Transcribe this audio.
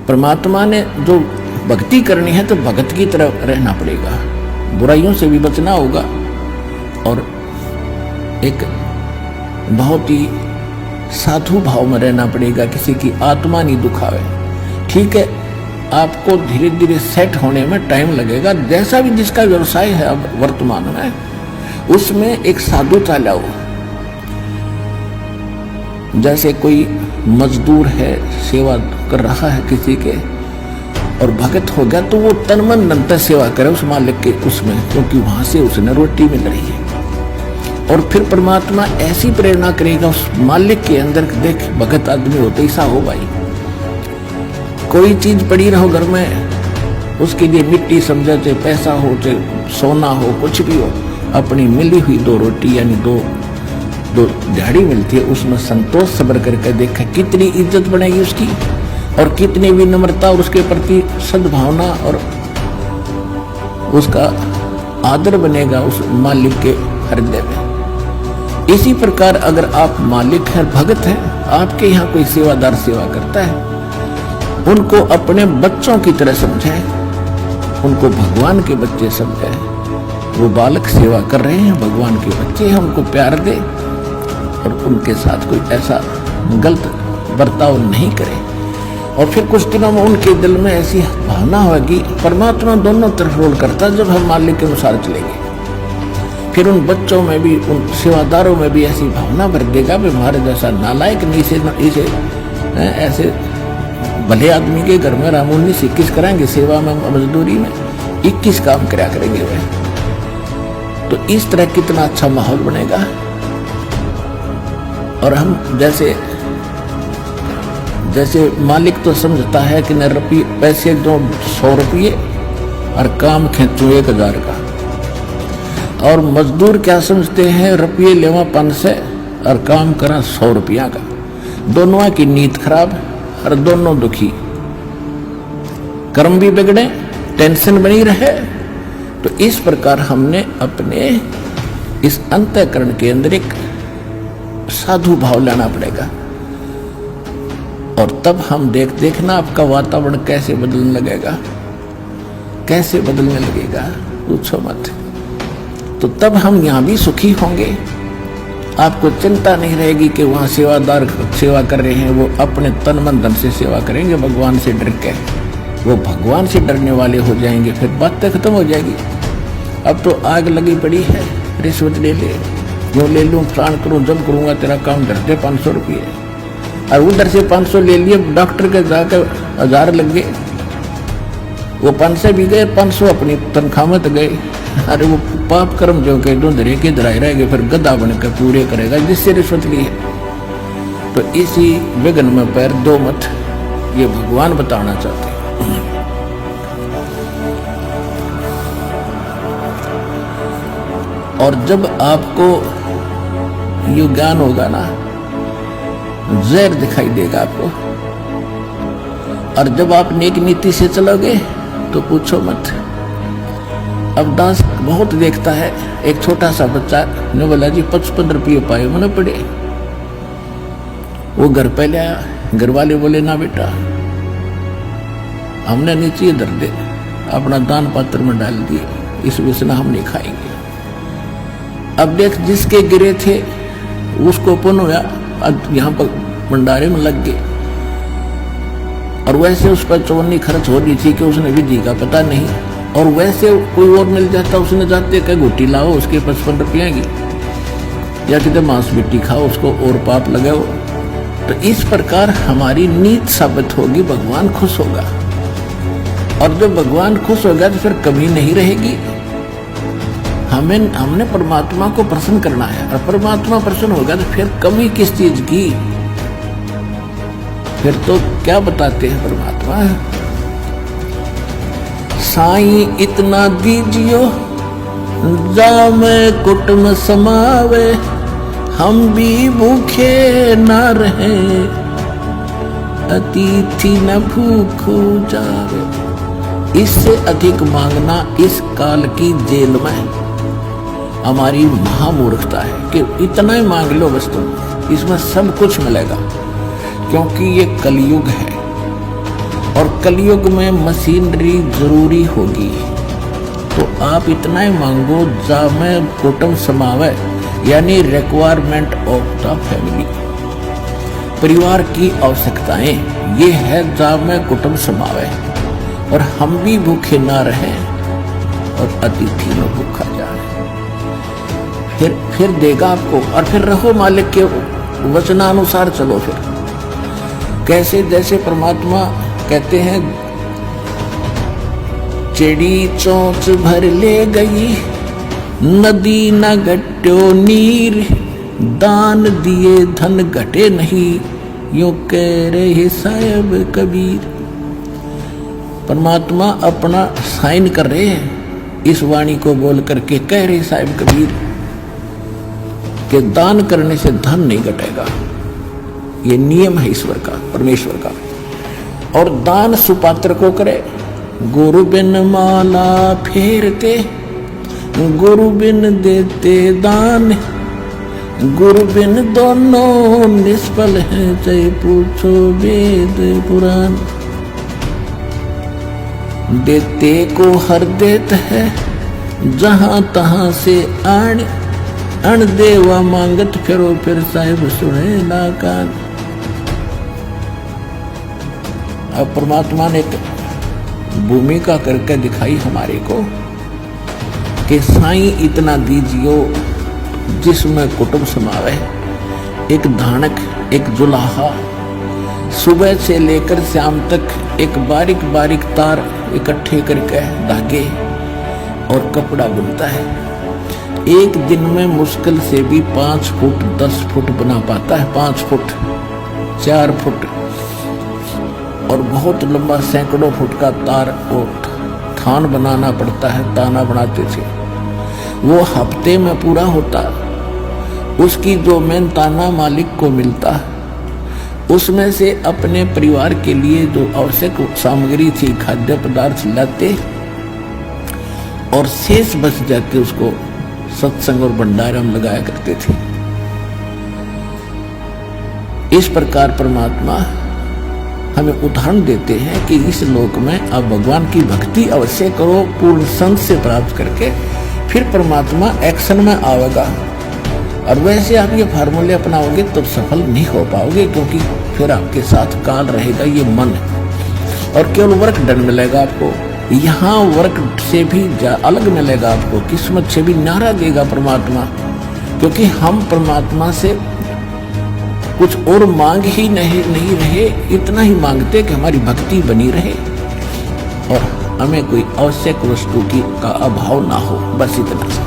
परमात्मा ने जो भक्ति करनी है तो भगत की तरह रहना पड़ेगा, बुराइयों से भी बचना होगा और एक बहुत ही साधु भाव में रहना पड़ेगा, किसी की आत्मा नहीं दुखावे। ठीक है, आपको धीरे धीरे सेट होने में टाइम लगेगा, जैसा भी जिसका व्यवसाय है अब वर्तमान में उसमें एक साधुता लाओ। जैसे कोई मजदूर है, सेवा कर रहा है किसी के और भगत हो गया तो वो तन मन धन से सेवा करे उस मालिक के उसमें, क्योंकि वहां से उसने रोटी मिल रही है। और फिर परमात्मा ऐसी प्रेरणा करेगा उस मालिक के अंदर, देख भगत आदमी होते ऐसा हो भाई, कोई चीज पड़ी रहो घर में उसके लिए मिट्टी समझा, चाहे पैसा हो चाहे सोना हो कुछ भी हो, अपनी मिली हुई 2 रोटी यानी दो दिहाड़ी मिलती है उसमें संतोष सब्र करके देखा कितनी इज्जत बनेगी उसकी और कितनी विनम्रता और उसके प्रति सद्भावना और उसका आदर बनेगा उस मालिक के हृदय में। इसी प्रकार अगर आप मालिक हैं, भगत हैं, आपके यहाँ कोई सेवादार सेवा करता है, उनको अपने बच्चों की तरह समझें, उनको भगवान के बच्चे समझें। वो बालक सेवा कर रहे हैं, भगवान के बच्चे हैं, उनको प्यार दे और उनके साथ कोई ऐसा गलत बर्ताव नहीं करे। और फिर कुछ दिनों में उनके दिल में ऐसी भावना होगी, परमात्मा दोनों तरफ रोल करता है, जब हम मालिक के अनुसार चलेंगे फिर उन बच्चों में भी, उन सेवादारों में भी ऐसी भावना भर देगा भी हमारे जैसा नालायक नहीं इसे ऐसे भले आदमी के घर में राम 19-21 कराएंगे सेवा में, मजदूरी में 21 काम कराया करेंगे वे। तो इस तरह कितना अच्छा माहौल बनेगा। और हम जैसे मालिक तो समझता है कि न पैसे दो 100 रुपये और काम खींचू 1000 का, और मजदूर क्या समझते हैं रुपये लेवा 500 और काम करा 100 रुपया का। दोनों की नीयत खराब और दोनों दुखी, कर्म भी बिगड़े, टेंशन बनी रहे। तो इस प्रकार हमने अपने इस अंतःकरण के अंदर एक साधु भाव लाना पड़ेगा और तब हम देखना आपका वातावरण कैसे बदलने लगेगा, कैसे बदलने लगेगा, पूछो मत। तो तब हम यहाँ भी सुखी होंगे, आपको चिंता नहीं रहेगी कि वहाँ सेवादार सेवा कर रहे हैं, वो अपने तन मन धन से सेवा करेंगे भगवान से डर के, वो भगवान से डरने वाले हो जाएंगे, फिर बातें खत्म हो जाएगी। अब तो आग लगी पड़ी है, रिश्वत ले ले, जो ले लूँ, प्राण करूँ, जब करूँगा तेरा काम धरते 500 रुपये, और उधर से 500 ले लिए, डॉक्टर के जाकर 1000 लग गए, वो 500 भी गए, 500 अपनी तनख्वाह में तो गए। अरे वो पाप कर्म जो कह दो धरे के धराए रहेंगे, फिर गधा बनकर पूरे करेगा जिससे रिश्वत ली है। तो इसी विघ्न में पैर दो मत, ये भगवान बताना चाहते हैं। और जब आपको ये ज्ञान होगा ना, जहर दिखाई देगा आपको, और जब आप नेक नीति से चलोगे तो पूछो मत। अब दास बहुत देखता है, एक छोटा सा बच्चा ने बोला जी 55 रुपये पाए मैंने पड़े, वो घर पे लाया, घर वाले बोले ना बेटा हमने नीचे धर दे, अपना दान पात्र में डाल दिए, इस विषय हम नहीं खाएंगे। अब देख जिसके गिरे थे उसको पुण्य हुआ, अब यहाँ पर भंडारे में लग गए, और वैसे उस पर चौनी खर्च हो रही थी कि उसने विधि का पता नहीं, और वैसे कोई और मिल जाता, उसने जाते कह घुट्टी लाओ उसके 55 रुपये की, या कितने मांस मिट्टी खाओ उसको और पाप लगाओ। तो इस प्रकार हमारी नीत साबित होगी, भगवान खुश होगा, और जब भगवान खुश होगा तो फिर कमी नहीं रहेगी। हमने परमात्मा को प्रसन्न करना है, और परमात्मा प्रसन्न होगा तो फिर कमी किस चीज की, फिर तो क्या बताते हैं परमात्मा, साईं इतना दीजियो जामे कुटुम समावे, हम भी भूखे न रहे, अतिथि न भूखो जावे। इससे अधिक मांगना इस काल की जेल में हमारी महामूर्खता है कि इतना ही मांग लो बस, तुम इसमें सब कुछ मिलेगा, क्योंकि ये कलयुग है और कलयुग में मशीनरी जरूरी होगी, तो आप इतना ही मांगो जा में कुटुंब समावे, यानी रिक्वायरमेंट ऑफ द फैमिली, परिवार की आवश्यकताएं ये है जा में कुटुंब समावे, और हम भी भूखे ना रहें और अतिथि में भूखा जाए। फिर देगा आपको, और फिर रहो मालिक के वचनानुसार चलो। फिर कैसे, जैसे परमात्मा कहते हैं, चिड़ी चोंच भर ले गई नदी न घट्यो नीर, दान दिए धन घटे नहीं, यूं कह रहे साहिब कबीर। परमात्मा अपना साइन कर रहे हैं इस वाणी को बोल करके, कह रहे साहिब कबीर कि दान करने से धन नहीं घटेगा, ये नियम है ईश्वर का, परमेश्वर का। और दान सुपात्र को करे, गुरु बिन माला फेरते, गुरु बिन देते दान, गुरु बिन दोनों निष्फल है, चाहे पूछो वेद पुराण। देते को हर देत है, जहां तहां से आण, अण देवा मांगत फिरो, फिर साहिब सुने ना कान। अब परमात्मा ने भूमिका करके दिखाई हमारे को कि साईं इतना दीजियो जिसमें कुटुंब समावे, एक धानक, एक जुलाहा, सुबह से लेकर शाम तक एक बारीक बारीक तार इकट्ठे करके धागे और कपड़ा बुनता है। एक दिन में मुश्किल से भी 5 फुट 10 फुट बना पाता है, 5 फुट 4 फुट, और बहुत लंबा सैकड़ों फुट का तार और थान बनाना पड़ता है। ताना बनाते थे, वो हफ्ते में पूरा होता। उसकी जो मेन ताना मालिक को मिलता, उसमें से अपने परिवार के लिए जो आवश्यक सामग्री थी, खाद्य पदार्थ लाते, और शेष बच जाते उसको सत्संग और भंडारा में लगाया करते थे। इस प्रकार परमात्मा हमें उदाहरण देते हैं कि इस लोक में अब भगवान की भक्ति अवश्य करो, पूर्ण संत से प्राप्त करके, फिर परमात्मा एक्शन में आएगा। और वैसे आप ये फार्मूले अपनाओगे तो सफल नहीं हो पाओगे, क्योंकि फिर आपके साथ काल रहेगा ये मन, और केवल वर्क डन मिलेगा आपको। यहाँ वर्क से भी अलग मिलेगा आपको, किस्मत से भी नारा देगा परमात्मा, क्योंकि हम परमात्मा से कुछ और मांग ही नहीं रहे, इतना ही मांगते कि हमारी भक्ति बनी रहे और हमें कोई आवश्यक वस्तु का अभाव ना हो, बस इतना सा।